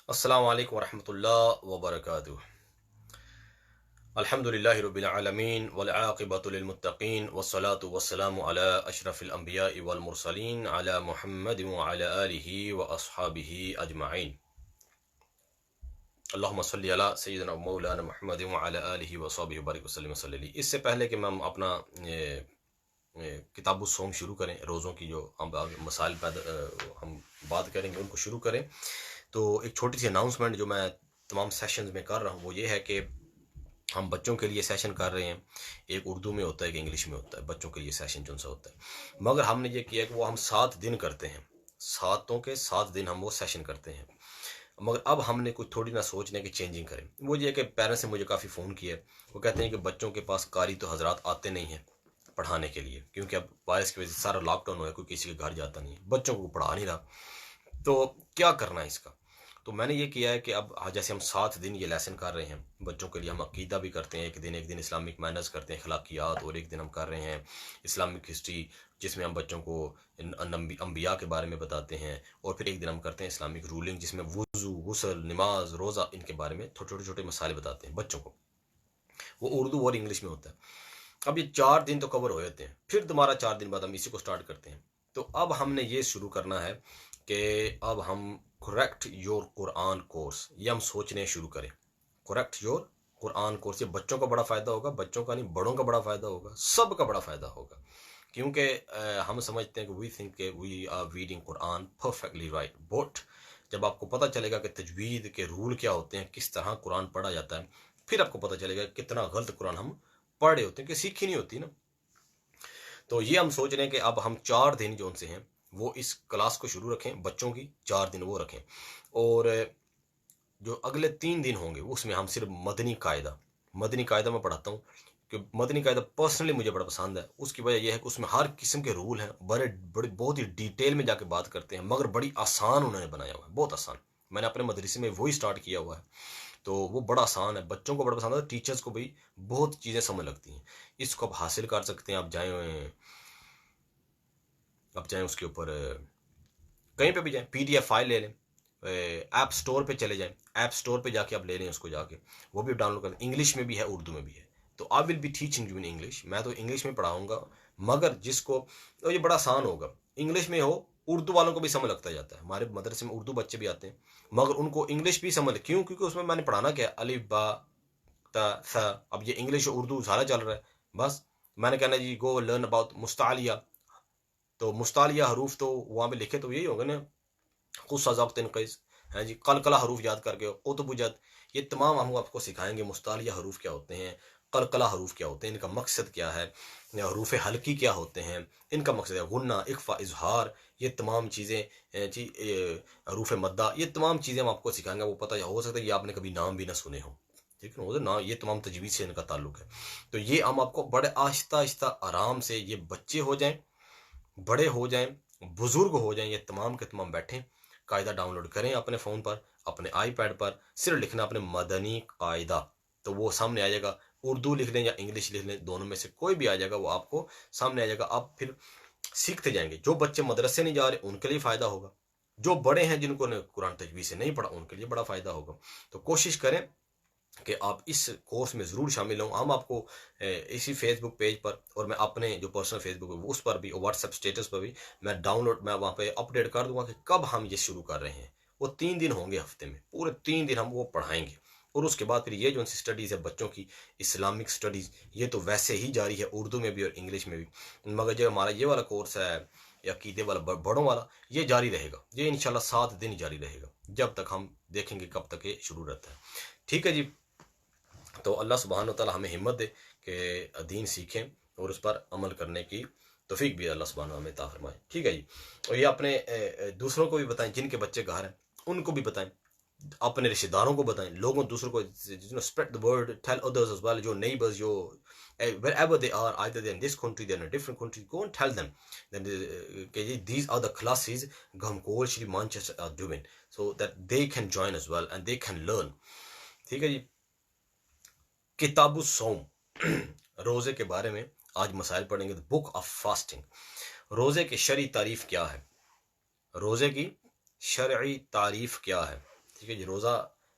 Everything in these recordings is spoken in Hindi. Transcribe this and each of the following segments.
अस्सलामु अलैकुम वरहमतुल्लाहि वबरकातुहू। अल्हम्दुलिल्लाहि रब्बिल आलमीन वल आक़िबतु लिल मुत्तक़ीन वस्सलातु वस्सलामु अला अशरफिल अंबियाइ वल मुरसलीन अला मुहम्मदिन व अला आलिहि व अस्हाबिहि अजमाइन। अल्लाहुम्मा सल्लि अला सय्यिदिना व मौलाना मुहम्मदिन व अला आलिहि व अस्हाबिहि व बारिक वसल्लिम वसल्लम। इससे पहले कि हम अपना किताबुस सौम शुरू करें, रोज़ों की जो हम मसाइल हम बात करेंगे उनको शुरू करें, तो एक छोटी सी अनाउंसमेंट जो मैं तमाम सेशंस में कर रहा हूँ वो ये है कि हम बच्चों के लिए सेशन कर रहे हैं। एक उर्दू में होता है, एक इंग्लिश में होता है। बच्चों के लिए सेशन जो सा होता है, मगर हमने ये किया कि वो हम 7 दिन करते हैं। 7 दिन हम वो सेशन करते हैं। मगर अब हमने कुछ थोड़ी ना सोचने की चेंजिंग करें। वो ये कि पेरेंट्स ने मुझे काफ़ी फ़ोन किया, वो कहते हैं कि बच्चों के पास कारी तो हजरात आते नहीं हैं पढ़ाने के लिए, क्योंकि अब वायरस की वजह से सारा लॉकडाउन हुआ है, कोई किसी के घर जाता नहीं है, बच्चों को पढ़ा नहीं रहा। तो क्या करना है इसका? तो मैंने ये किया है कि अब जैसे हम 7 दिन ये लेसन कर रहे हैं बच्चों के लिए, हम अकीदा भी करते हैं, एक दिन इस्लामिक मैनर्स करते हैं, अखलाकियात, और एक दिन हम कर रहे हैं इस्लामिक हिस्ट्री, जिसमें हम बच्चों को अम्बिया के बारे में बताते हैं, और फिर एक दिन हम करते हैं इस्लामिक रूलिंग, जिसमें वुज़ू, गुस्ल, नमाज, रोज़ा, इनके बारे में छोटे छोटे मसाले बताते हैं बच्चों को। वो उर्दू और इंग्लिश में होता है। अब ये 4 दिन तो कवर हो जाते हैं, फिर दोबारा 4 दिन बाद हम इसी को स्टार्ट करते हैं। तो अब हमने ये शुरू करना है कि अब हम करेक्ट योर कुरान कोर्स, ये हम सोचने शुरू करें। करेक्ट योर कुरान कोर्स, ये बच्चों का बड़ा फ़ायदा होगा, बच्चों का नहीं बड़ों का बड़ा फ़ायदा होगा, सब का बड़ा फ़ायदा होगा। क्योंकि हम समझते हैं कि we think we are reading Quran perfectly right, but जब आपको पता चलेगा कि तजवीद के रूल क्या होते हैं, किस तरह कुरान पढ़ा जाता है, फिर आपको पता चलेगा कितना गलत कुरान हम पढ़ रहे होते हैं, कि सीखी नहीं होती ना। तो ये हम सोच रहे हैं कि अब हम 4 दिन जो उनसे हैं वो इस क्लास को शुरू रखें, बच्चों की 4 दिन वो रखें, और जो अगले 3 दिन होंगे उसमें हम सिर्फ मदनी कायदा में पढ़ाता हूँ। कि मदनी कायदा पर्सनली मुझे बड़ा पसंद है। उसकी वजह यह है कि उसमें हर किस्म के रूल हैं, बड़े बड़े बहुत ही डिटेल में जाके बात करते हैं, मगर बड़ी आसान उन्होंने बनाया हुआ है, बहुत आसान। मैंने अपने मदरसे में वही स्टार्ट किया हुआ है, तो वो बड़ा आसान है, बच्चों को बड़ा पसंद है, टीचर्स को भी बहुत चीज़ें समझ लगती हैं। इसको आप हासिल कर सकते हैं। आप जाएं उसके ऊपर, कहीं पे भी जाएं, पीडीएफ फाइल ले लें, ऐप स्टोर पे चले जाएं, ऐप स्टोर पे जाके आप ले लें उसको जाके, वो भी डाउनलोड कर। इंग्लिश में भी है, उर्दू में भी है। तो I will be teaching you in English, मैं तो इंग्लिश में पढ़ाऊंगा, मगर जिसको तो ये बड़ा आसान होगा। इंग्लिश में हो, उर्दू वालों को भी समझ लगता जाता है। हमारे मदरसे में उर्दू बच्चे भी आते हैं, मगर उनको इंग्लिश भी समझ, क्यों? क्योंकि उसमें मैंने पढ़ाना क्या है, अलिफ बा ता सा। अब ये इंग्लिश और उर्दू सारा चल रहा है, बस मैंने कहना जी गो लर्न अबाउट मुस्तालिया। तो मुस्तालिया हरूफ तो वहाँ पे लिखे तो यही होगा ना, खुद तनकीस है जी, कलकला हरूफ याद करके, कुतुबुजत, ये तमाम हम आपको सिखाएंगे। मुस्तालिया हरूफ क्या होते हैं, कलकला हरूफ क्या होते हैं, इनका मकसद क्या है, हरूफ हल्की क्या होते हैं, इनका मकसद है गुन्ना, इख्फा, इजहार, ये तमाम चीज़ें जी, हरूफ मद्दा, ये तमाम चीज़ें हम आपको सिखाएंगे। वो पता हो सकता है ये आपने कभी नाम भी ना सुने हो, ठीक है ना, ये तमाम तजवीज़ से इनका ताल्लुक है। तो ये हम आपको बड़े आहिस्ता आहिस्ता आराम से, ये बच्चे हो जाएं, बड़े हो जाएं, बुजुर्ग हो जाएं, ये तमाम के तमाम बैठें, कायदा डाउनलोड करें अपने फ़ोन पर, अपने आईपैड पर, सिर्फ लिखना अपने मदनी कायदा, तो वो सामने आ जाएगा। उर्दू लिख लें या इंग्लिश लिख लें, दोनों में से कोई भी आ जाएगा, वो आपको सामने आ जाएगा। आप फिर सीखते जाएंगे। जो बच्चे मदरसे नहीं जा रहे उनके लिए फ़ायदा होगा, जो बड़े हैं जिनको कुरान तजवीज़ से नहीं पढ़ा उनके लिए बड़ा फ़ायदा होगा। तो कोशिश करें कि आप इस कोर्स में ज़रूर शामिल हों। हम आपको इसी फेसबुक पेज पर, और मैं अपने जो पर्सनल फेसबुक है उस पर भी, और व्हाट्सएप स्टेटस पर भी मैं वहाँ पे अपडेट कर दूंगा कि कब हम ये शुरू कर रहे हैं। वो 3 दिन होंगे हफ्ते में, पूरे 3 दिन हम वो पढ़ाएंगे। और उसके बाद फिर ये जो स्टडीज़ है बच्चों की, इस्लामिक स्टडीज़, ये तो वैसे ही जारी है उर्दू में भी और इंग्लिश में भी, मगर जो हमारा ये वाला कोर्स है या अकीदे वाला बड़ों वाला, ये जारी रहेगा। ये इंशाल्लाह 7 दिन जारी रहेगा, जब तक हम देखेंगे कब तक ये शुरू रहता है। ठीक है जी। तो अल्लाह सुबहान तआला हमें हिम्मत दे कि दीन सीखें और उस पर अमल करने की तौफीक भी अल्लाह सुबहान हमें अता फरमाए। ठीक है जी। और ये अपने दूसरों को भी बताएं, जिनके बच्चे घर हैं उनको भी बताएं, अपने रिश्तेदारों को बताएं, लोगों दूसरों को, spread the word, tell others as well, जो नेबर्स, जो wherever they are, either they're in this country, they're in a different country, go and tell them that these are the classes Gamkol Shri Manchester are doing, so that they can join as well and they can learn। ठीक है जी। किताबु सौम, रोज़े के बारे में आज मसाइल पढ़ेंगे। द बुक ऑफ फास्टिंग, रोज़े की शरई तारीफ क्या है, रोज़े की शरई तारीफ क्या है। ठीक है जी। रोज़ा,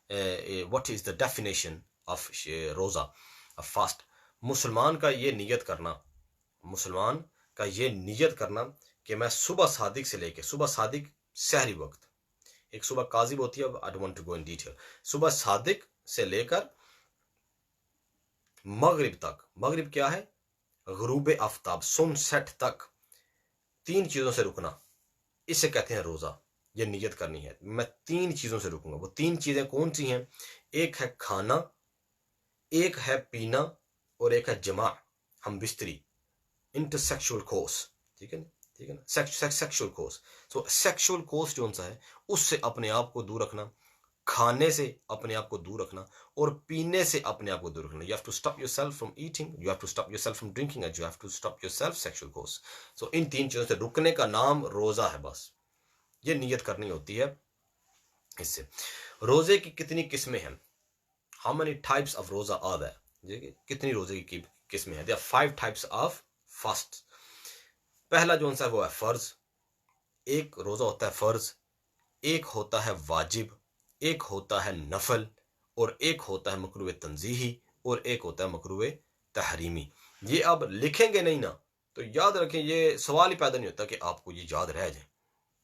what is the definition of रोज़ा, ऑफ फास्ट। मुसलमान का ये नियत करना, मुसलमान का ये नियत करना कि मैं सुबह सादिक से लेके, सुबह सादिक सहरी वक्त, एक सुबह काजिब होती है, I don't want to go in detail, सुबह सादिक से लेकर मगरिब तक, मगरिब क्या है, गुरूब आफ्ताब, सनसेट तक, 3 चीजों से रुकना, इसे कहते हैं रोजा। ये नियत करनी है, मैं 3 चीजों से रुकूंगा। वो 3 चीजें कौन सी हैं? एक है खाना, एक है पीना, और एक है जमा, हम बिस्तरी, इंटरसेक्सुअल कोर्स, ठीक है ना, ठीक है ना, सेक्सुअल कोर्स। सो सेक्सुअल कोर्स जो सा है उससे अपने आप को दूर रखना, खाने से अपने आप को दूर रखना, और पीने से अपने आप को दूर रखना। You have to stop yourself from eating, you have to stop yourself from drinking, and you have to stop yourself sexual course. So in 3 चीजों से रुकने का नाम रोजा है, बस ये नियत करनी होती है इससे। रोजे की कितनी किस्में हैं? हाउ मेनी टाइप्स ऑफ रोजा आर देयर? कितनी रोजे की किस्में हैं? There are 5 types of fast. पहला जो सा है वो है फर्ज। एक रोजा होता है फर्ज, एक होता है वाजिब, एक होता है नफल, और एक होता है मकरूह तंजीही, और एक होता है मकरूह तहरीमी। ये आप लिखेंगे नहीं ना तो याद रखें, ये सवाल ही पैदा नहीं होता कि आपको ये याद रह जाए,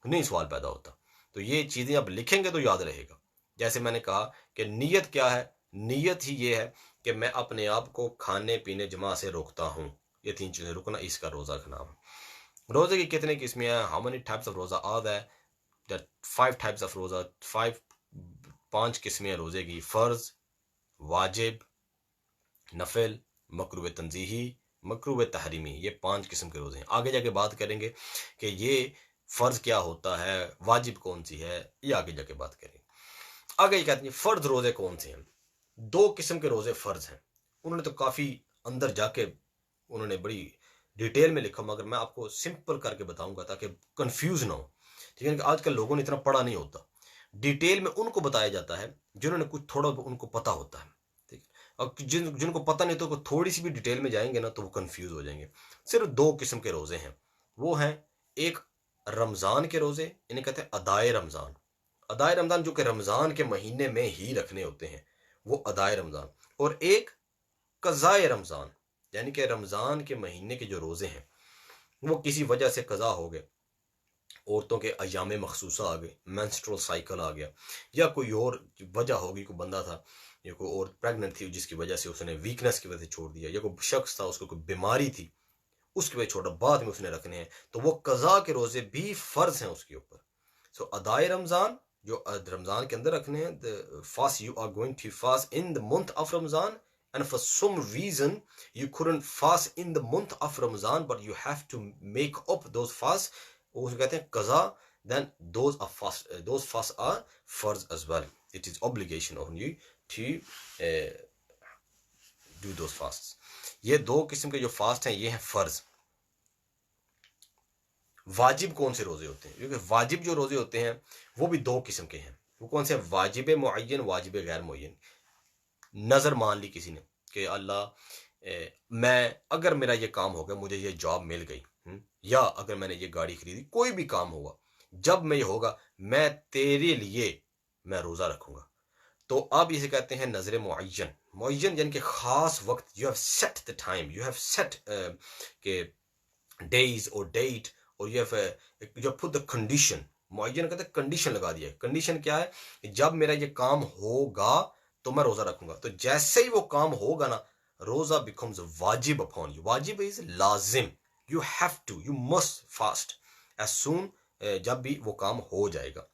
नहीं सवाल पैदा होता। तो ये चीजें आप लिखेंगे तो याद रहेगा। जैसे मैंने कहा कि नियत क्या है? नियत ही ये है कि मैं अपने आप को खाने पीने जमा से रोकता हूं। ये 3 चीजें रुकना, इसका रोजा का नाम है। रोजे की कितने किस्में हैं? हाउ मेनी टाइप्स ऑफ रोजा are there? There 5 types of रोजा, 5 किस्में हैं रोजे की। फर्ज, वाजिब, नफिल, मकरूह तंजीही, मकरूह तहरीमी, ये 5 किस्म के रोजे हैं। आगे जाके बात करेंगे कि ये फर्ज क्या होता है, वाजिब कौन सी है, ये आगे जाके बात करेंगे। आगे ये कहते हैं फर्ज रोजे कौन से हैं? 2 किस्म के रोजे फर्ज हैं। उन्होंने तो काफी अंदर जाके उन्होंने बड़ी डिटेल में लिखा, मगर मैं आपको सिंपल करके बताऊंगा ताकि कंफ्यूज ना हो। ठीक है, आजकल लोगों ने इतना पढ़ा नहीं होता, डिटेल में उनको बताया जाता है जिन्होंने कुछ थोड़ा उनको पता होता है। ठीक है, और जिनको पता नहीं तो थोड़ी सी भी डिटेल में जाएंगे ना तो वो कंफ्यूज हो जाएंगे। सिर्फ 2 किस्म के रोजे हैं, वो हैं एक रमजान के रोजे, इन्हें कहते हैं अदाए रमजान। अदाए रमजान जो कि रमजान के महीने में ही रखने होते हैं, वो अदाए रमजान। और एक कज़ाए रमजान, यानी कि रमजान के महीने के जो रोजे हैं वो किसी वजह से कज़ा हो गए, औरतों के अयाम मखसूसा आ गए, मेंस्ट्रुअल साइकिल आ गया, या कोई और वजह होगी, कोई बंदा था या कोई और प्रेग्नेंट थी जिसकी वजह से उसने वीकनेस की वजह से छोड़ दिया, या कोई शख्स था उसको कोई बीमारी थी उसकी वजह छोड़ा, बाद में उसने रखने हैं, तो वो कज़ा के रोजे भी फर्ज हैं उसके ऊपर। सो अदाए रमजान जो रमजान के अंदर रखने हैं, fast you are going to fast in the month of रमजान, and for some reason you couldn't fast in the month of Ramadan but you have to make up those fasts, उसको कहते हैं कज़ा, then those fasts are farz as well. It is obligation on you to do those fasts. ये 2 किस्म के जो फास्ट हैं ये हैं फर्ज। वाजिब कौन से रोजे होते हैं? क्योंकि वाजिब जो रोजे होते हैं वो भी 2 किस्म के हैं। वो कौन से? वाजिब मुअय्यन, वाजिब गैर मुअय्यन। नजर मान ली किसी ने कि अल्लाह मैं, अगर मेरा ये काम हो गया, मुझे ये जॉब मिल गई, या अगर मैंने ये गाड़ी खरीदी, कोई भी काम हुआ, जब मैं ये होगा मैं तेरे लिए मैं रोजा रखूंगा। तो अब इसे कहते हैं नजर मुअय्यन। मुअय्यन यानी कि खास वक्त, you have set the time, you have set के डेज और डेट, और you have put the condition. मुअय्यन कहते हैं कंडीशन लगा दिया। कंडीशन क्या है? जब मेरा ये काम होगा तो मैं रोजा रखूंगा। तो जैसे ही वो काम होगा ना, रोजा बिकम्स वाजिब अपॉन यू। वाजिब इज लाजिम, you have to, you must fast as soon, जब भी वो काम हो जाएगा।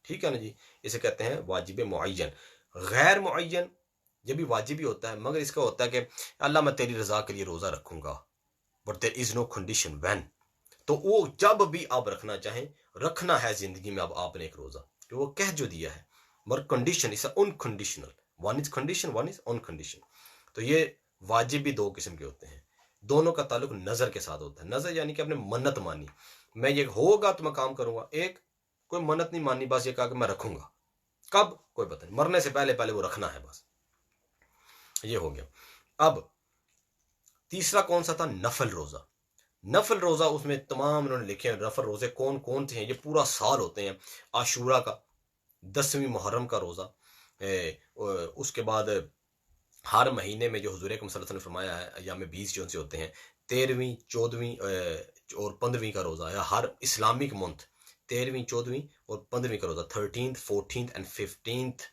ठीक है ना जी, इसे कहते हैं वाजिब मुअय्यन। गैर मुअय्यन ये भी वाजिब ही होता है, मगर इसका होता है कि अल्लाह मैं तेरी रजा के लिए रोजा रखूंगा, but there is no condition when. तो वो जब भी आप रखना चाहें, रखना है जिंदगी में अब आपने एक रोजा, तो वो कह जो दिया है, मगर condition is unconditional. One is condition, one is uncondition. तो ये वाजिब भी 2 किस्म के होते हैं, दोनों का ताल्लुक नजर के साथ होता है। नजर यानी कि आपने मन्नत मानी, मैं ये होगा तो मैं काम करूंगा। एक कोई मन्नत नहीं मानी, बस ये कहा कि मैं रखूंगा, कब कोई पता नहीं, मरने से पहले पहले वो रखना है, बस ये हो गया। अब तीसरा कौन सा था? नफल रोजा। नफल रोजा, उसमें तमाम उन्होंने लिखे हैं नफल रोजे कौन कौन से हैं। ये पूरा साल होते हैं। आशूरा का 10वीं मुहर्रम का रोज़ा, उसके बाद हर महीने में जो हुज़ूर अकरम सल्लल्लाहु अलैहि वसल्लम ने फरमाया है अय्याम 20 जो से होते हैं, 13वीं 14वीं और 15वीं का रोज़ा, या हर इस्लामिक मंथ 13वीं 14वीं और 15वीं का रोज़ा, 13th 14th and 15th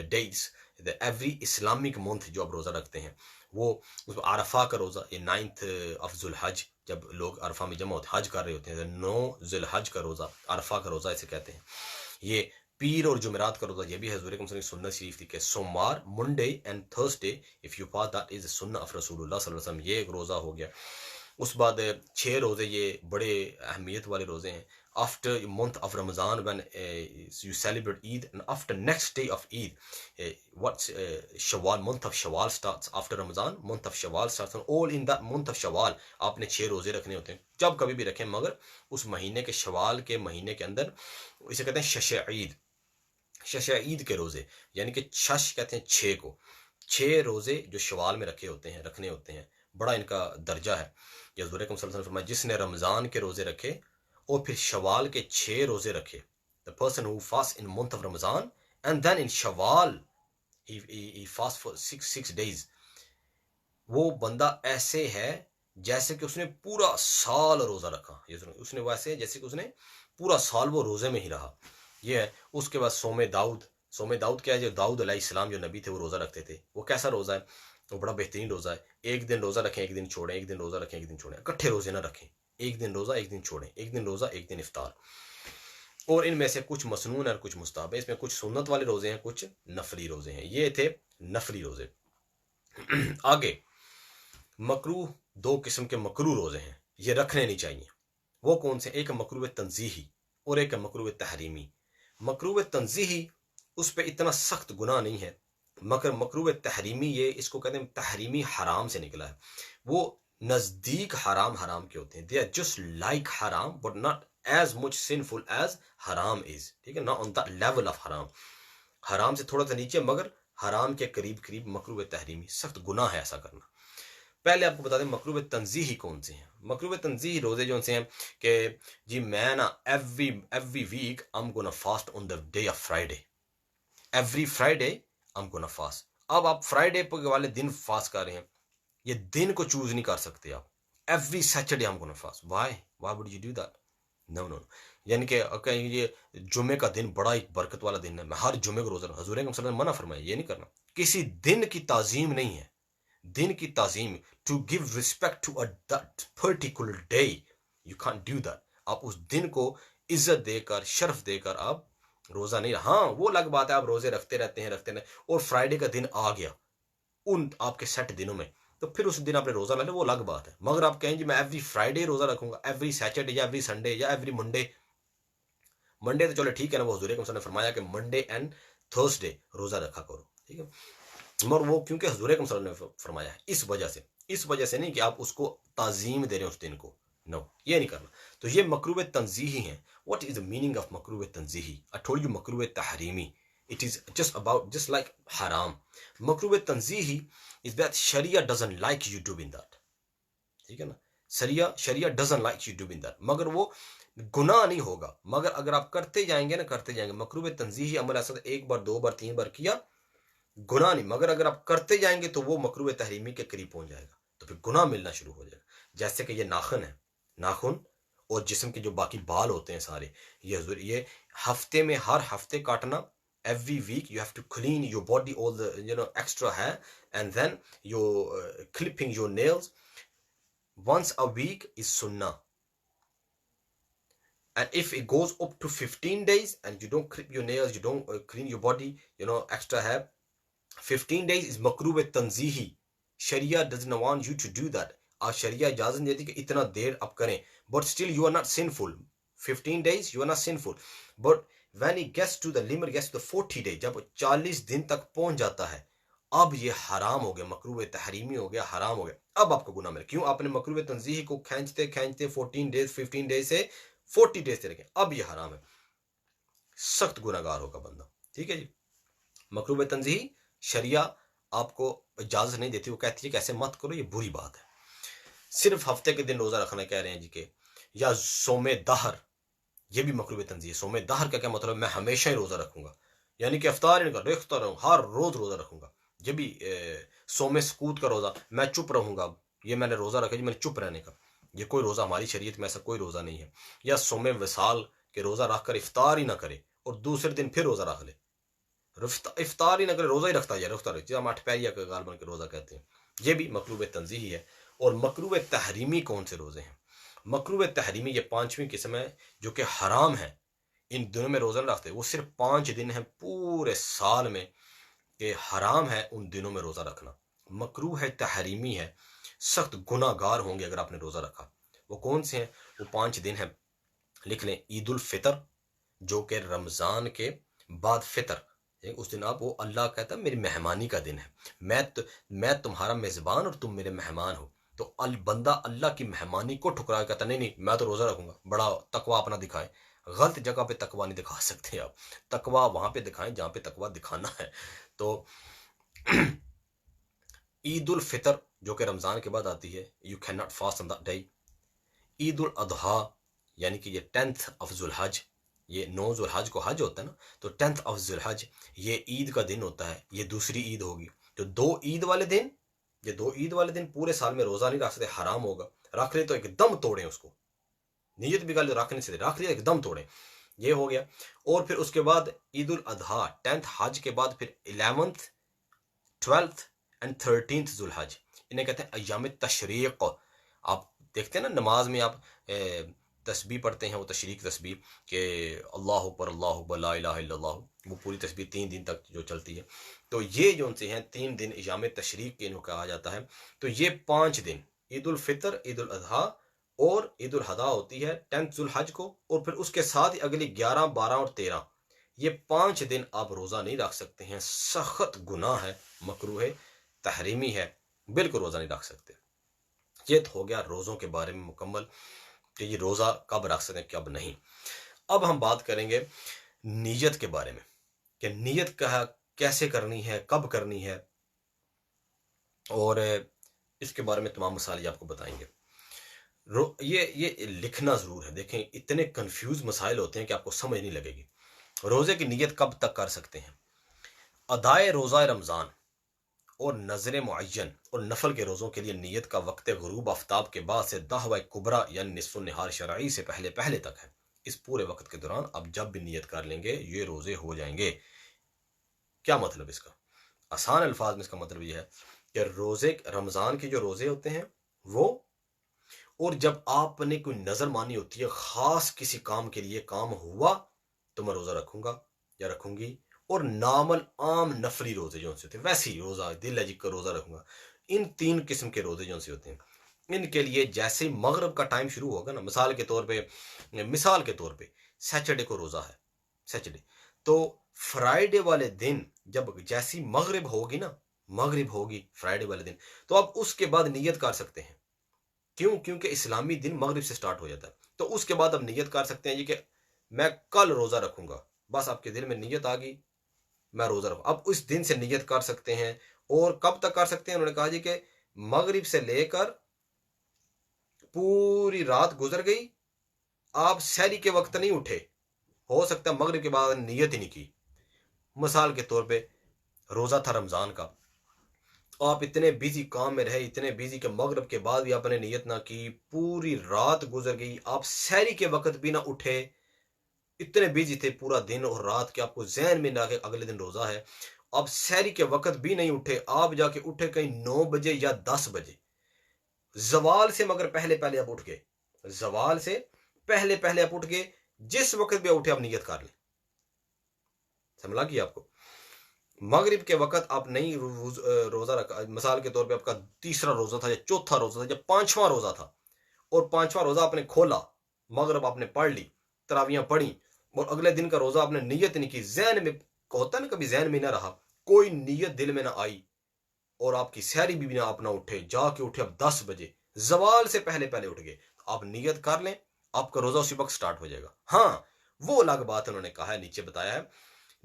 days every Islamic month जो आप रोज़ा रखते हैं वो, उसमें आरफा का रोज़ा, ये 9th ऑफ जुल्हज, जब लोग अरफा में जमा होते हज कर रहे होते हैं, 9 जुल्हज का रोज़ा, अरफा का रोज़ा इसे कहते हैं। ये पीर और जुमेरात का रोज़ा, ये भी हज़ूर अकरम सल्लल्लाहु अलैहि वसल्लम की सुन्नत शरीफ थी कि सोमवार, Monday and Thursday if you fast that is सुन्नत ऑफ रसूलुल्लाह सल्लल्लाहु अलैहि वसल्लम, ये एक रोज़ा हो गया। उस बाद 6 रोज़े, ये बड़े अहमियत वाले रोज़े हैं। After month of Ramzan when you celebrate Eid, and after next day of Eid what's Shawwal, month of Shawwal starts after Ramzan, month of Shawwal starts, all in that month of Shawwal आपने 6 रोज़े रखने होते हैं, जब कभी भी रखें, मगर उस महीने के शवाल के महीने के अंदर, इसे कहते हैं शश ईद, शश ईद के रोज़े, यानी कि शश कहते हैं 6 को, 6 रोज़े जो शवाल में रखने होते हैं, बड़ा इनका दर्जा है। या हुज़ूर अकरम सल्लल्लाहु अलैहि वसल्लम फरमाया, जिसने रमज़ान के रोज़े रखे और फिर शवाल के 6 रोज़े रखे, the person who fast in month of रमज़ान एंड देन इन शवाल ही फास्ट फॉर 6 डेज, वो बंदा ऐसे है जैसे कि उसने पूरा साल रोज़ा रखा, ये उसने वैसे जैसे कि उसने पूरा साल वो रोज़े में ही रहा, ये है। उसके बाद सोमे दाऊद, सोमे दाऊद क्या है, जो दाऊद अलैहिस्सलाम जो नबी थे वो रोज़ा रखते थे, वो कैसा रोज़ा है, वो बड़ा बेहतरीन रोज़ा है। एक दिन रोज़ा रखें, एक दिन छोड़ें, एक दिन रोज़ा रखें, एक दिन छोड़ें, इकट्ठे रोज़े ना रखें, एक दिन रोज़ा एक दिन छोड़ें, एक दिन रोज़ा एक दिन इफ्तार। और इनमें से कुछ मसनून है और कुछ मुस्ताहब है, इसमें कुछ सुन्नत वाले रोज़े हैं, कुछ नफली रोज़े हैं, ये थे नफली रोज़े। आगे मकरूह, 2 किस्म के मकरूह रोज़े हैं, ये रखने नहीं चाहिए। वो कौन से, एक मकरूह तंजीही और एक मकरूह तहरीमी। मकरूह तंजीही उस पर इतना सख्त गुनाह नहीं है, मगर मकरूह तहरीमी, ये इसको कहते हैं तहरीमी, हराम से निकला है, वो नज़दीक हराम हराम के होते हैं, दे आर जस्ट लाइक हराम but not as much sinful as हराम इज, ठीक है, not on the level of हराम, हराम से थोड़ा सा नीचे मगर हराम के करीब करीब मकरूह तहरीमी, सख्त गुनाह है ऐसा करना। पहले आपको बता दें मकरूह तंजीही कौन से हैं। मकरूह तंजीही रोज़े जो से हैं कि जी मैं ना every week I am gonna fast on the day of Friday, every Friday I am gonna fast. अब आप फ्राइडे वाले दिन फास्ट कर रहे हैं, ये दिन को चूज नहीं कर सकते आप। Every Saturday I am gonna fast, why would you do that, no no, यानी कि ये जुमे का दिन बड़ा एक बरकत वाला दिन है, मैं हर जुमे को रोज़ा, हुज़ूर अकरम सल्लल्लाहु अलैहि वसल्लम ने मना फरमाया, ये नहीं करना। किसी दिन की ताजीम नहीं है, दिन की ताजीम, to give respect to that particular day, you can't do that. आप उस दिन को इज्जत देकर, शर्फ देकर आप रोज़ा नहीं, हाँ वो अलग बात है, आप रोज़े रखते रहते हैं और फ्राइडे का दिन आ गया उन आपके सेट दिनों में, तो फिर उस दिन आपने रोज़ा ला लिया, वो अलग बात है। मगर आप कहें जी मैं एवरी फ्राइडे रोज़ा रखूंगा, एवरी सैटरडे या एवरी संडे या एवरी मंडे, मंडे तो चलो ठीक है ना, वो हुज़ूर अकरम ने फरमाया कि मंडे एंड थर्सडे रोज़ा रखा करो, ठीक है, मगर वो क्योंकि हुज़ूर अकरम ने फरमाया है, इस वजह से नहीं कि आप उसको ताजीम दे रहे हैं उस दिन को, नो, ये नहीं करना। तो ये मकरूह तंजीही है। What is the meaning of मकरूह तंजीही? आई टोल्ड यू मकरूह तहरीमी, it is just like haram. मकरूह तंजीही is that Sharia doesn't like you doing that, ठीक है ना, शरिया doesn't like you doing that, मगर वो गुनाह नहीं होगा, मगर अगर आप करते जाएंगे मकरूह तंजीही अमल ऐसा एक बार, 2 बार, 3 बार किया, गुनाह नहीं, मगर अगर आप करते जाएंगे तो वो मकरूह तहरीमी के करीब पहुंच जाएगा, तो फिर गुनाह मिलना शुरू हो जाएगा। जैसे कि ये नाखून है, नाखून और जिस्म के जो बाकी बाल होते हैं सारे, ये हफ्ते में, हर हफ्ते काटना, every week you have to clean your body, all the extra hair, and then you're clipping your nails once a week is sunnah. And if it goes up to 15 days and you don't clip your nails, you don't clean your body, extra hair, 15 days is makruh tanzihi. Sharia does not want you to do that. Our Sharia इजाजत देती कि इतना देर आप करें, but still you are not sinful. 15 days you are not sinful, but when it gets to the limit, gets to the 40 days, जब 40 दिन तक पहुंच जाता है, अब ये हराम हो गया, मकरूह तहरीमी हो गया, हराम हो गया, अब आपको गुनाह मिले। क्यों? आपने मकरूह तंजीही को खींचते 14 डेज 15 डेज से 40 डेज से रखें, अब ये हराम है, सख्त गुनाहगार होगा बंदा, ठीक है जी। मकरूह तंजीही शरिया आपको इजाजत नहीं देती, वो कहती है कि ऐसे मत करो, ये बुरी बात है। सिर्फ हफ्ते के दिन रोजा रखना कह रहे हैं जी के, या सोमे दहर, ये भी मकरूह तंजीह। सोम दहर का क्या मतलब, मैं हमेशा ही रोज़ा रखूंगा, यानी कि अफ्तार नहीं कर रखता रहूँ, हर रोज़ रोज़ा रखूंगा। ये भी सोम सकूत का रोज़ा, मैं चुप रहूंगा, ये मैंने रोज़ा रखा जी, मैंने चुप रहने का, ये कोई रोज़ा हमारी शरीयत में ऐसा कोई रोज़ा नहीं है। या सोम विसाल के रोज़ा रख कर इफ्तार ही ना करे और दूसरे दिन फिर रोज़ा रख ले, इफ्तार ही ना करे, रोज़ा ही रखता है, रखता रहे, हम अठपहरिया का गाल बन के रोज़ा कहते हैं। ये भी मकरूह तंजीही है। और मकरूह तहरीमी कौन से रोज़े हैं? मकरूह तहरीमी ये पांचवी किस्म है जो कि हराम है, इन दिनों में रोज़ा नहीं रखते। वो सिर्फ 5 दिन है पूरे साल में कि हराम है उन दिनों में रोज़ा रखना। मकरूह है, तहरीमी है, सख्त गुनाहगार होंगे अगर आपने रोज़ा रखा। वो कौन से हैं? वो 5 दिन हैं, लिख लें। ईद उल फितर, जो कि रमज़ान के बाद फितर, उस दिन आप, वो अल्लाह कहता है मेरी मेहमानी का दिन है, मैं तुम्हारा मेज़बान और तुम मेरे मेहमान हो। तो बंदा अल्लाह की मेहमानी को ठुकरा कहता नहीं नहीं मैं तो रोज़ा रखूंगा, बड़ा तकवा अपना दिखाए। गलत जगह पे तकवा नहीं दिखा सकते आप, तकवा वहां पे दिखाएं जहां पे तकवा दिखाना है। तो ईद उल फितर जो कि रमज़ान के बाद आती है, you can not fast on that day. Eid ul Adha, यानी कि ये 10th ऑफ जुलहज, ये 9 जुलहज को हज होता है ना, तो 10th ऑफ जुलहज ये ईद का दिन होता है, ये दूसरी ईद होगी। तो 2 ईद वाले दिन, ये 2 ईद वाले दिन पूरे साल में रोज़ा नहीं रख सकते, हराम होगा। रख ले तो एकदम तोड़ें उसको, नीयत भी कर रखने से रख लिया एकदम तोड़ें, ये हो गया। और फिर उसके बाद ईद उल अदहा 10th हज के बाद फिर 11th 12th एंड 13th जुलहज, इन्हें कहते हैं अय्याम तशरीक। आप देखते हैं ना नमाज में आप तस्बीह पढ़ते हैं, वो तशरीक तस्बीह के अल्लाह अकबर ला इलाहा इल्लल्लाह, वो पूरी तस्बीह 3 दिन तक जो चलती है। तो ये जो उनसे हैं 3 दिन अय्याम तशरीक के इनको कहा जाता है। तो ये 5 दिन, ईद उल फितर, ईद उल अजहा और ईद उल अजहा होती है 10th जुलहज को, और फिर उसके साथ ही अगली 11, 12 और 13, ये 5 दिन आप रोज़ा नहीं रख सकते हैं, सख्त गुनाह है, मकरूह है, तहरीमी है, बिल्कुल रोज़ा नहीं रख सकते। ये तो हो गया रोज़ों के बारे में मुकम्मल कि ये रोज़ा कब रख सकते हैं कब नहीं। अब हम बात करेंगे नीयत के बारे में कि नीयत का कैसे करनी है, कब करनी है, और इसके बारे में तमाम मसाइल आपको बताएंगे। ये लिखना ज़रूर है, देखें इतने कंफ्यूज मसाइल होते हैं कि आपको समझ नहीं लगेगी। रोज़े की नीयत कब तक कर सकते हैं? अदाए रोज़ा रमज़ान और नज़र मुअय्यन और नफल के रोज़ों के लिए नीयत का वक्त गुरूब आफ्ताब के बाद से दहवा कुबरा यानी निस्फ़ निहार शरई से पहले पहले तक है। इस पूरे वक्त के दौरान आप जब भी नीयत कर लेंगे ये रोज़े हो जाएंगे। क्या मतलब इसका? आसान अल्फाज में इसका मतलब यह है कि रोज़े, रमज़ान के जो रोज़े होते हैं वो, और जब आपने कोई नज़र मानी होती है ख़ास किसी काम के लिए, काम हुआ तो मैं रोज़ा रखूंगा या रखूंगी, और नामल आम नफली रोज़े जो से होते हैं वैसे ही रोज़ा दिल है जिक्र रोज़ा रखूंगा। इन 3 किस्म के रोज़े जो से होते हैं, इनके लिए जैसे ही मगरब का टाइम शुरू होगा ना, मिसाल के तौर पे सैटरडे को रोज़ा है, सैटरडे, तो फ्राइडे वाले दिन जब जैसी मगरिब होगी ना, मगरिब होगी फ्राइडे वाले दिन, तो आप उसके बाद नियत कर सकते हैं। क्यों? क्योंकि इस्लामी दिन मगरिब से स्टार्ट हो जाता है। तो उसके बाद आप नियत कर सकते हैं जी कि मैं कल रोज़ा रखूंगा, बस आपके दिल में नियत आ गई मैं रोज़ा रखूँ, अब उस दिन से नियत कर सकते हैं। और कब तक कर सकते हैं? उन्होंने कहा जी कि मगरिब से लेकर पूरी रात गुजर गई, आप सहरी के वक्त नहीं उठे, हो सकता है मगरिब के बाद नियत ही नहीं की। मिसाल के तौर पे रोज़ा था रमज़ान का, आप इतने बिजी काम में रहे, इतने बिजी के मगरिब के बाद भी आपने नियत ना की, पूरी रात गुजर गई, आप सहरी के वक्त भी ना उठे, इतने बिजी थे पूरा दिन और रात के आपको जहन में ना कि अगले दिन रोज़ा है, आप सहरी के वक्त भी नहीं उठे, आप जाके उठे कहीं 9 बजे या 10 बजे, जवाल से मगर पहले पहले आप उठ गए, जवाल से पहले पहले आप उठ गए, जिस वक्त भी उठे आप नियत कर लें। समझ लगी आपको? मगरिब के वक्त आप नहीं रोजा रखा, मिसाल के तौर पे आपका तीसरा रोजा था या चौथा रोजा था या पांचवा रोजा था, और पांचवा रोजा आपने खोला, मगरिब आपने पढ़ ली, तरावियां पढ़ी, और अगले दिन का रोजा आपने नियत नहीं की, जहन में होता ना कभी जहन में ना रहा, कोई नियत दिल में ना आई, और आपकी सहरी भी ना आप ना उठे, जाके उठे आप 10 बजे, जवाल से पहले पहले उठ गए, तो आप नियत कर लें, आपका रोजा उसी वक्त स्टार्ट हो जाएगा। हाँ, वो अलग बात उन्होंने कहा है, नीचे बताया है,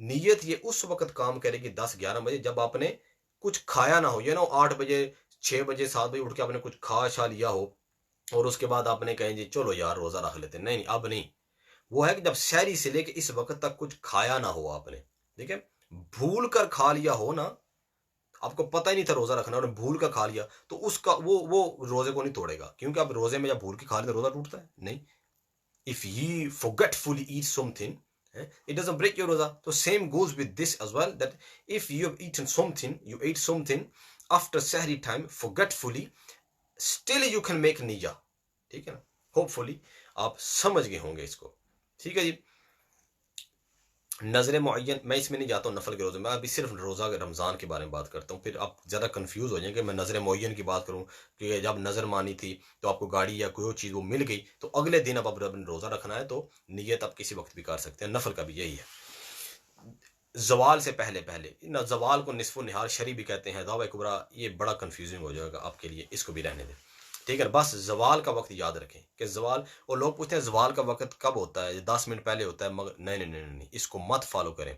नीयत ये उस वक्त काम करेगी 10-11 बजे जब आपने कुछ खाया ना हो, ये ना 8 बजे 6 बजे 7 बजे उठ के आपने कुछ खा छा लिया हो और उसके बाद आपने कहें जी चलो यार रोजा रख लेते, नहीं नहीं अब नहीं, वो है कि जब सहरी से लेके इस वक्त तक कुछ खाया ना हो आपने, ठीक है, भूल कर खा लिया हो ना, आपको पता ही नहीं था रोजा रखना और भूल कर खा लिया, तो उसका वो रोजे को नहीं तोड़ेगा, क्योंकि आप रोजे में जब भूल के खा लेते रोजा टूटता है नहीं। If you forgetfully eat something, it doesn't break your roza. So same goes with this as well. That if you have eaten something, you ate something after sahri time forgetfully, still you can make निया, ठीक है ना। होपफुली आप समझ गए होंगे इसको, ठीक है जी। नजर मुअय्यन मैं इसमें नहीं जाता हूँ नफल के रोजे में, अभी सिर्फ रोज़ा रमज़ान के बारे में बात करता हूँ, फिर आप ज़्यादा कंफ्यूज हो जाएंगे। मैं नजर मुअय्यन की बात करूँ कि जब नज़र मानी थी तो आपको गाड़ी या कोई चीज़ वो मिल गई, तो अगले दिन अब रोज़ा रखना है तो नियत आप किसी वक्त भी कर सकते हैं। नफल का भी यही है, जवाल से पहले पहले ना, जवाल को निस्फ़ निहार शरी भी कहते हैं, दावा कुबरा, ये बड़ा कंफ्यूजिंग हो जाएगा आपके लिए, इसको भी रहने दें, ठीक है। बस जवाल का वक्त याद रखें कि जवाल, और लोग पूछते हैं जवाल का वक्त कब होता है, 10 मिनट पहले होता है, मगर नहीं नहीं नहीं नहीं, इसको मत फॉलो करें।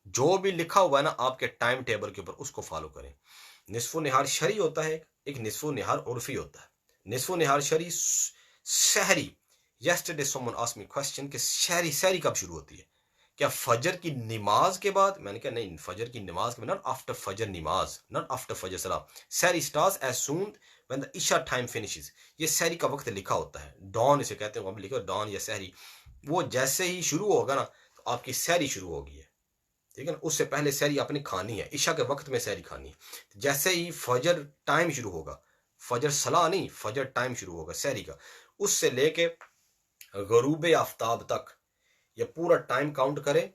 जो भी लिखा हुआ है ना आपके टाइम टेबल के ऊपर उसको फॉलो करें। निस्फ़ निहार शरी होता है, एक निस्फ़ निहार उर्फी होता है। निस्फ़ निहार शरी सहरी, yesterday someone asked me question कि सहरी सहरी कब शुरू होती है, क्या फजर की नमाज के बाद? मैंने कहा नहीं, फजर की नमाज के बाद, नॉट आफ्टर फजर नमाज, not after Fajr salah. Sehri starts as soon when the Isha time finishes. ये सहरी का वक्त लिखा होता है, डॉन इसे कहते हैं, हम लिखो डॉन या सहरी। वो जैसे ही शुरू होगा ना तो आपकी सहरी शुरू होगी है, ठीक है ना। उससे पहले सहरी आपने खानी है, इशा के वक्त में सहरी खानी है। जैसे ही फजर टाइम शुरू होगा, फजर सलाह नहीं, फजर टाइम शुरू होगा सहरी का, उससे लेके गरूब आफ्ताब तक ये पूरा टाइम काउंट करें,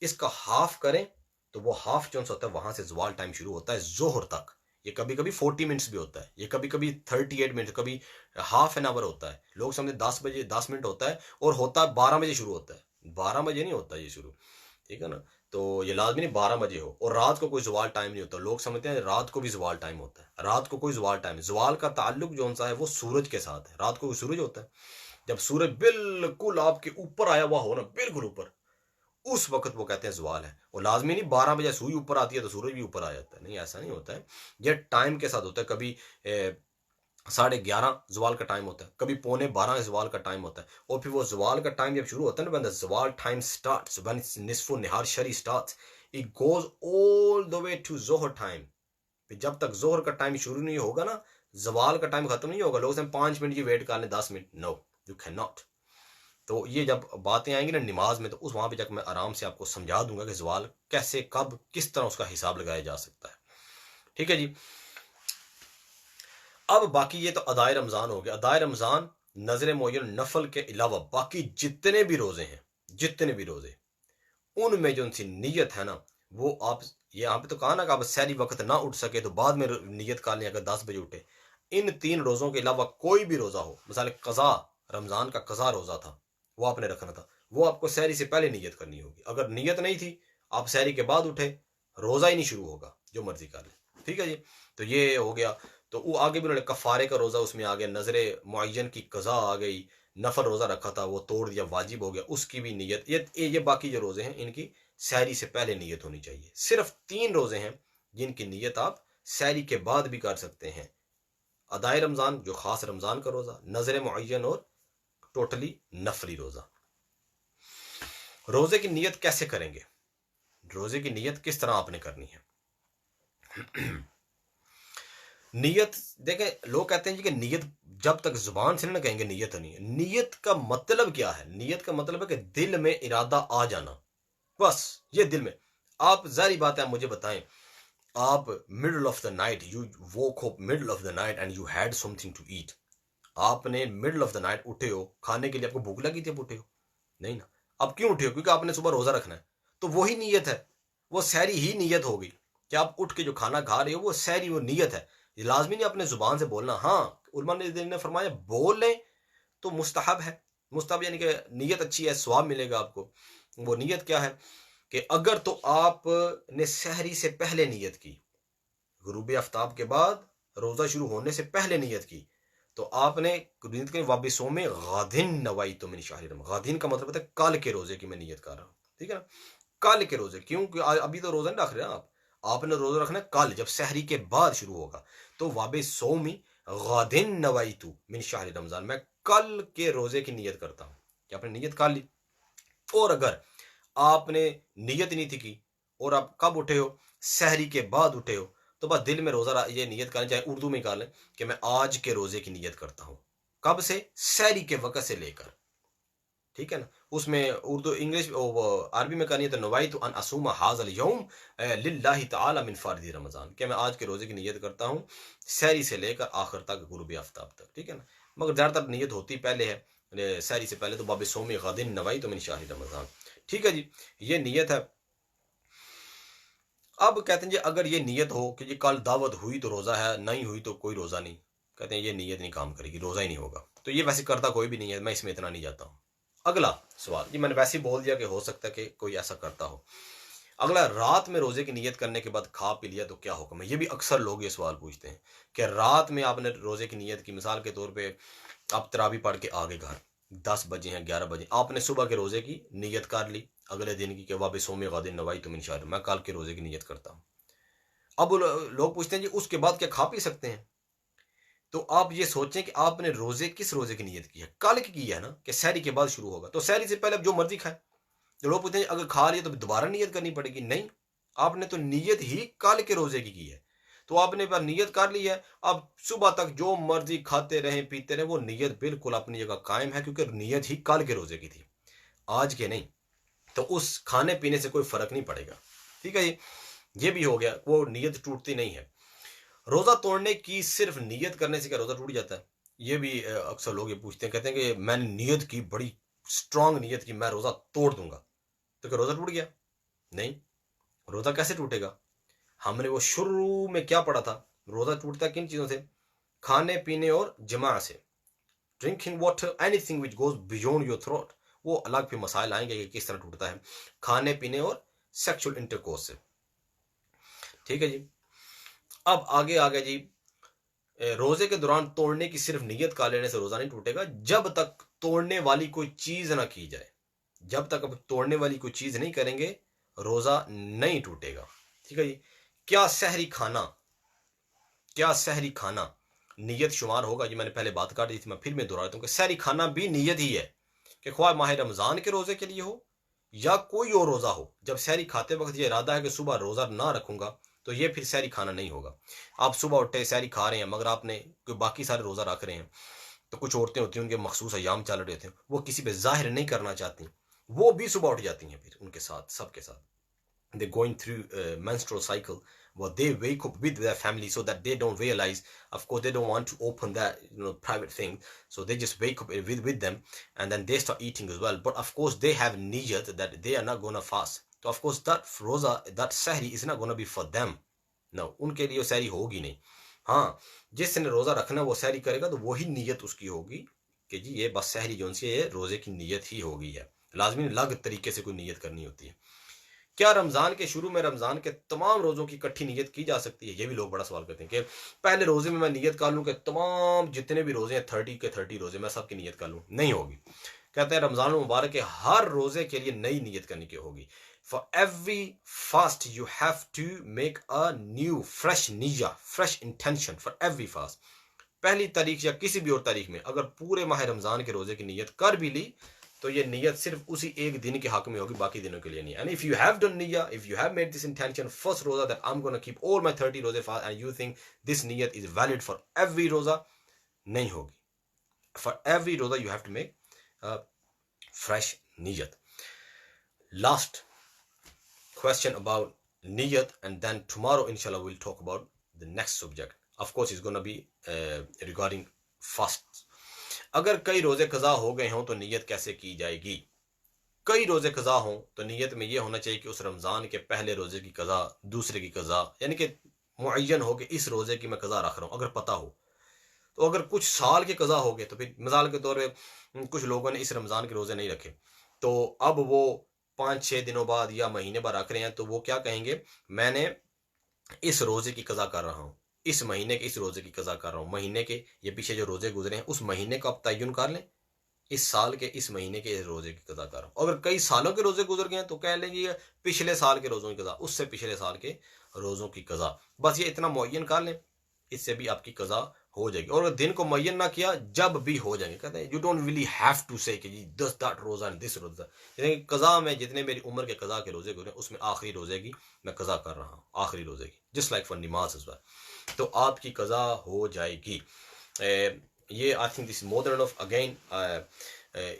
इसका हाफ करें, तो वो हाफ जो होता है वहां से जवाल टाइम शुरू होता है जोहर तक। ये कभी कभी 40 मिनट्स भी होता है, ये कभी कभी 38 मिनट, कभी हाफ एन आवर होता है। लोग समझे 10 बजे 10 मिनट होता है, और होता है 12 बजे शुरू होता है। 12 बजे नहीं होता ये शुरू, ठीक है ना। तो ये लाजमी नहीं 12 बजे हो। और रात को कोई जवाल टाइम नहीं होता, लोग समझते हैं रात को भी जवाल टाइम होता है, रात को कोई जवाल टाइम, जवाल का ताल्लुक जो सा है वो सूरज के साथ है। रात को सूरज होता है, जब सूरज बिल्कुल आपके ऊपर आया हुआ हो ना, बिल्कुल ऊपर, उस वक्त वो कहते हैं जवाल है। और लाजमी नहीं 12 बजे सुई ऊपर आती है तो सूरज भी ऊपर आ जाता है, नहीं, ऐसा नहीं होता है। ये टाइम के साथ होता है। कभी 11:30 जवाल का टाइम होता है, कभी 11:45 जवाल का टाइम होता है। और फिर वो जवाल का टाइम जब शुरू होता है ना, when the zawal time starts, when nisf nahar शरी starts, it goes all the way to Zuhr time. जब तक जोहर का टाइम शुरू नहीं होगा ना, जवाल का टाइम खत्म नहीं होगा। लोग 5 मिनट की वेट कर लें, 10 minute, no, you can not. तो ये जब बातें आएंगी ना नमाज में, तो उस वहां पे जाकर मैं आराम से आपको समझा दूंगा कि जवाल कैसे, कब, किस तरह उसका हिसाब लगाया जा सकता है, ठीक है जी। अब बाकी ये तो अदाए रमजान हो गया। अदाए रमजान नजर मुअय्यन नफल के अलावा बाकी जितने भी रोजे हैं, जितने भी रोजे, उनमें जो उनकी नीयत है ना, वो आप, ये यहाँ पे तो कहा ना कि आप सहरी वक्त ना उठ सके तो बाद में नीयत कर लें, अगर 10 बजे उठे। इन 3 रोजों के अलावा कोई भी रोजा हो, मिसाल कज़ा, रमजान का कज़ा रोजा था, वो आपने रखना था, वो आपको सहरी से पहले नीयत करनी होगी। अगर नीयत नहीं थी, आप सहरी के बाद उठे, रोजा ही नहीं शुरू होगा, जो मर्जी कर ले, ठीक है जी। तो ये हो गया। तो वो आगे भी उन्होंने कफारे का रोजा उसमें आ गया, नजरे मुअय्यन की कज़ा आ गई, नफल रोजा रखा था वो तोड़ दिया, वाजिब हो गया, उसकी भी नीयत। ये बाकी जो रोजे हैं इनकी सहरी से पहले नीयत होनी चाहिए। सिर्फ 3 रोजे हैं जिनकी नीयत आप सहरी के बाद भी कर सकते हैं। अदाए रमजान जो खास रमजान का रोजा, नजर मुअय्यन, और टोटली नफली रोजा। रोजे की नीयत कैसे करेंगे, रोजे की नीयत किस तरह आपने करनी है? नीयत देखें, लोग कहते हैं जी कि नीयत जब तक जुबान से ना कहेंगे नीयत नहीं है। नीयत का मतलब क्या है? नीयत का मतलब है कि दिल में इरादा आ जाना, बस ये दिल में। आप जारी बात है, आप मुझे बताएं, आप middle of the night, you woke up middle of the night and you had something to eat. आपने मिडल ऑफ द नाइट उठे हो, खाने के लिए आपको भूख लगी थी, आप उठे हो? नहीं ना। अब क्यों उठे हो? क्योंकि आपने सुबह रोजा रखना है, तो वही नीयत है, वो सहरी ही नीयत होगी कि आप उठ के जो खाना खा रहे हो वो सहरी, वो नीयत है। ये लाजमी नहीं अपने जुबान से बोलना। हाँ, उलमा ने फरमाया बोल लें तो मुस्तहब है, मुस्तहब यानी कि नीयत अच्छी है, स्वाब मिलेगा आपको। वो नीयत क्या है कि अगर तो आपने सहरी से पहले नीयत की, गुरूब आफ्ताब के बाद, रोजा शुरू होने से पहले नीयत की, तो आपने नीयत की वाबिसों में गादिन नवाई तो मिन शाहरी रमज़ान। गादिन का मतलब होता है कल के रोजे की मैं नीयत कर रहा हूँ, ठीक है ना। कल के रोजे, क्यों? अभी तो रोजा नहीं रख रहे आप, आपने रोजा रखना है कल, जब सहरी के बाद शुरू होगा। तो वाबिसोमी गादिन नवाई तो मिन शाहरी रमज़ान, मैं कल के रोजे की नीयत करता हूँ, कि आपने नीयत कर ली। और अगर आपने नीयत नहीं थी की और आप कब उठे हो, सहरी के बाद उठे हो, तो बस दिल में रोजा ये नीयत करें, चाहे उर्दू में कर लें कि मैं आज के रोजे की नीयत करता हूं। कब से? सहरी के वक्त से लेकर, ठीक है ना। उसमें उर्दू इंग्लिश अरबी में करनी है तो नवाई तो अन असुमा हाजल यौम लिल्लाहि ताला मिन फारदी रमजान, कि मैं आज के रोजे की नीयत करता हूँ सहरी से लेकर आखिर तक, गुरूब आफ्ताब तक, ठीक है ना। मगर ज़्यादातर नीयत होती पहले है, सहरी से पहले तो बाब सोमी गदिन नवाई तो मिन शाहरी रमजान, ठीक है जी, ये नीयत है। अब कहते हैं जी अगर ये नीयत हो कि जी कल दावत हुई तो रोज़ा है, नहीं हुई तो कोई रोज़ा नहीं, कहते हैं ये नीयत नहीं काम करेगी, रोज़ा ही नहीं होगा। तो ये वैसे करता कोई भी नहीं है, मैं इसमें इतना नहीं जाता हूँ। अगला सवाल, ये मैंने वैसे ही बोल दिया कि हो सकता है कि कोई ऐसा करता हो। अगला, रात में रोजे की नियत करने के बाद खा पी लिया तो क्या हुक्म है? ये भी अक्सर लोग ये सवाल पूछते हैं कि रात में आपने रोजे की नियत की, मिसाल के तौर पे आप तरावी पढ़ के आ गए घर, 10 बजे हैं 11 बजे, आपने सुबह के रोजे की नियत कर ली अगले दिन की कि वाबे सोमे गादिन नवाई तुम इंशाअल्लाह, मैं कल के रोजे की नियत करता हूँ। अब लोग पूछते हैं जी उसके बाद क्या खा पी सकते हैं? तो आप ये सोचें कि आपने रोजे किस रोजे की नियत की है, कल की है ना, कि सहरी के बाद शुरू होगा, तो सहरी से पहले जो मर्जी खाए। तो लोग पूछते हैं अगर खा लिया तो दोबारा नियत करनी पड़ेगी? नहीं, आपने तो नियत ही कल के रोजे की है, तो आपने पर नियत कर ली है, अब सुबह तक जो मर्जी खाते रहें पीते रहें, वो नियत बिल्कुल अपनी जगह कायम है, क्योंकि नियत ही कल के रोजे की थी, आज के नहीं। तो उस खाने पीने से कोई फर्क नहीं पड़ेगा, ठीक है जी। ये भी हो गया, वो नियत टूटती नहीं है। रोजा तोड़ने की सिर्फ नियत करने से क्या रोजा टूट जाता है? ये भी अक्सर लोग ये पूछते हैं, कहते हैं कि मैंने नियत की, बड़ी स्ट्रांग नियत की, मैं रोजा तोड़ दूंगा, तो क्या रोजा टूट गया? नहीं, रोजा कैसे टूटेगा? हमने वो शुरू में क्या पढ़ा था, रोजा टूटता किन चीजों से? खाने पीने और जमा से, drinking water, anything which goes beyond your throat. वो अलग फिर मसाइल आएंगे कि किस तरह टूटता है, खाने पीने और सेक्सुअल इंटरकोर्स से, ठीक है जी। अब आगे आ गया जी, रोजे के दौरान तोड़ने की सिर्फ नियत कर लेने से रोजा नहीं टूटेगा, जब तक तोड़ने वाली कोई चीज ना की जाए, जब तक अब तोड़ने वाली कोई चीज नहीं करेंगे रोजा नहीं टूटेगा, ठीक है जी। क्या सहरी खाना, क्या सहरी खाना नियत शुमार होगा? जी मैंने पहले बात कर दी थी, मैं फिर मैं दोहरा देता हूं कि सहरी खाना भी नियत ही है, कि ख्वाह माह रमजान के रोजे के लिए हो या कोई और रोजा हो, जब सहरी खाते वक्त ये इरादा है कि सुबह रोजा ना रखूंगा, तो ये फिर सहरी खाना नहीं होगा। आप सुबह उठे सहरी खा रहे हैं, मगर आपने कोई बाकी सारे रोजा रख रहे हैं, तो कुछ औरतें होती हैं उनके मखसूस अयाम चल रहे थे, वो किसी पे जाहिर नहीं करना चाहती, वो भी सुबह उठ जाती हैं, फिर उनके साथ सबके साथ they're going through a menstrual cycle, well they wake up with their family so that they don't realize, of course they don't want to open that private thing, so they just wake up with them, and then they start eating as well, but of course they have niyat that they are not going to fast, so of course that roza, that sahri is not going to be for them, no, उनके लिए सहरी होगी नहीं। हाँ, जिसने रोजा रखना वो सहरी करेगा तो वही नीयत उसकी होगी कि जी ये बस सहरी जो सी है रोजे की नीयत ही होगी है, लाजमी अलग तरीके से कोई नीयत करनी होती है। क्या रमजान के शुरू में रमजान के तमाम रोजों की इकट्ठी नियत की जा सकती है? ये भी लोग बड़ा सवाल करते हैं कि पहले रोजे में मैं नियत कर लूं कि तमाम जितने भी रोजे हैं 30 के 30 रोजे मैं सबकी नियत कर लूं, नहीं होगी। कहते हैं रमजान मुबारक के हर रोजे के लिए नई नियत करनी की होगी। For every fast you have to make a new fresh निया, fresh intention for every fast. पहली तारीख या किसी भी और तारीख में अगर पूरे माह रमजान के रोजे की नियत कर भी ली तो ये नियत सिर्फ उसी एक दिन के हक में होगी, बाकी दिनों के लिए नहीं। And if you have done निया, if you have made this intention first रोजा that I am gonna keep all my 30 रोजे fast and you think this नियत इज वैलिड फॉर एवरी रोजा, नहीं होगी। फॉर एवरी रोजा you have to make fresh नियत। Last question about niyat, and then tomorrow inshallah we'll talk about the next subject, of course it's going to be regarding fast। अगर कई रोजे कज़ा हो गए हों तो नियत कैसे की जाएगी? कई रोजे कज़ा हों तो नियत में यह होना चाहिए कि उस रमजान के पहले रोजे की कज़ा, दूसरे की कज़ा, यानी कि मुअय्यन हो कि इस रोजे की मैं कज़ा रख रहा हूं, अगर पता हो तो। अगर कुछ साल के कज़ा हो गए तो फिर मिसाल के तौर पे कुछ लोगों ने इस रमजान के रोजे नहीं रखे, तो अब वो 5-6 दिनों बाद या महीने बाद रख रहे हैं, तो वो क्या कहेंगे, मैंने इस रोजे की कज़ा कर रहा हूँ, इस महीने के इस रोजे की कज़ा कर रहा हूँ, महीने के ये पीछे जो रोजे गुजरे हैं उस महीने का आप तयन कर लें, इस साल के इस महीने के इस रोजे की कज़ा कर रहा हूँ। अगर कई सालों के रोजे गुजर गए हैं तो कह लेंगे पिछले साल के रोजों की कज़ा, उससे पिछले साल के रोजों की कज़ा, बस ये इतना मुअय्यन कर लें, इससे भी आपकी कज़ा हो जाएगी। और अगर दिन को मुय्यन ना किया, जब भी हो जाएंगे। कहते हैं you don't really have to say कि जी this that roza and this roza. जैसे कज़ा में जितने मेरी उम्र के कज़ा के रोज़े गुजरे, उसमें आखिरी रोज़े की मैं कज़ा कर रहा हूँ, आखिरी रोज़े की, जस्ट लाइक फॉर नमाज इस बार। तो आपकी कज़ा हो जाएगी। ये I think this more than enough. Again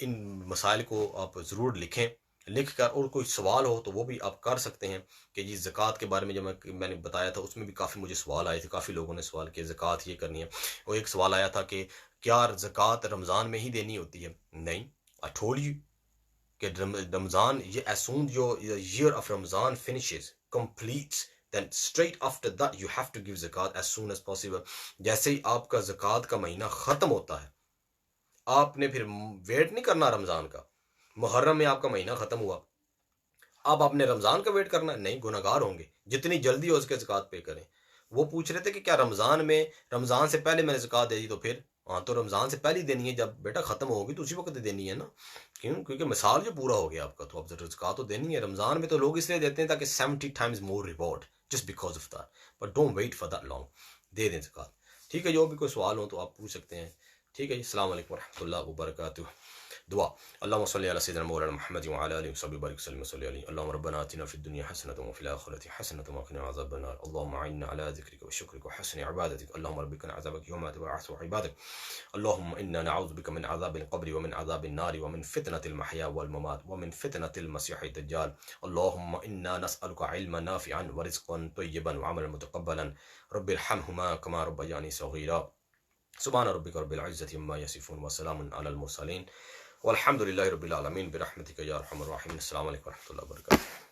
in मसाइल को आप ज़रूर लिखें, लिख कर, और कोई सवाल हो तो वो भी आप कर सकते हैं कि जी ज़कात के बारे में जब मैंने बताया था उसमें भी काफ़ी मुझे सवाल आए थे, काफ़ी लोगों ने सवाल किया ज़कात ये करनी है। और एक सवाल आया था कि क्या ज़कात रमज़ान में ही देनी होती है? नहीं, आई टोल्ड यू कि रमज़ान ये as soon your year of Ramadan finishes completes, then straight after that you have to give zakat as soon as possible। जैसे ही आपका ज़कात का महीना ख़त्म होता है, आपने फिर वेट नहीं करना रमज़ान का। मुहर्रम में आपका महीना ख़त्म हुआ, अब आपने रमज़ान का वेट करना है? नहीं, गुनहगार होंगे। जितनी जल्दी हो सके ज़कात पे करें। वो पूछ रहे थे कि क्या रमज़ान से पहले मैंने ज़कात दे दी तो फिर? हाँ, तो रमज़ान से पहले ही देनी है, जब बेटा ख़त्म होगी तो उसी वक्त देनी है ना। क्यों? क्योंकि मिसाल जो पूरा हो गया आपका, तो अब ज़कात तो देनी है। रमज़ान में तो लोग इसलिए देते हैं ताकि 70 times more reward, just because of that. But don't wait for that long, दे दें ज़कात। ठीक है, जो भी कोई सवाल हो तो आप पूछ सकते हैं। ठीक है जी, अस्सलाम वालेकुम रहमतुल्लाहि व बरकातुहू। दुआ, अल्लाहुम्मा सल्लि अला सय्यिदिना मौलाना मुहम्मद व अला आलिहि व सह्बिहि बारिक वसल्लिम सल्लि अलैहि। अल्लाहुम्मा रब्बना आतिना फिद दुनिया हसनतन व फिल आखिरति हसनतन व क़िना अज़ाबन नार। अल्लाहुम्मा अइन्ना अला ज़िक्रिका व शुक्रिका व हुस्नि इबादतिक। अल्लाहुम्मा रब्बिकना अज़ाबक यौमा तबअसु इबादक। अल्लाहुम्मा इन्ना नऊज़ु बिका मिन अज़ाबिल क़ब्रि व मिन अज़ाबिन नारि व मिन फितनतिल महया वल ममात व मिन फितनतिल मसीहिद दज्जाल। अल्लाहुम्मा इन्ना नसअलुका इल्मन नाफ़िअन व रिज़्क़न तय्यबन व अमलन मुतक़ब्बलन। रब्बिरहमहुमा कमा रब्बयानी सग़ीरा। सुब्हान रब्बिका रब्बिल इज़्ज़ति अम्मा यसिफ़ून व सलामुन अलल मुरसलीन वल्हम्दुलिल्लाहि रब्बिल आलमीन बिरहमतिका या अरहमर राहिमीन। अस्सलामु अलैकुम व रहमतुल्लाहि व बरकातुहू।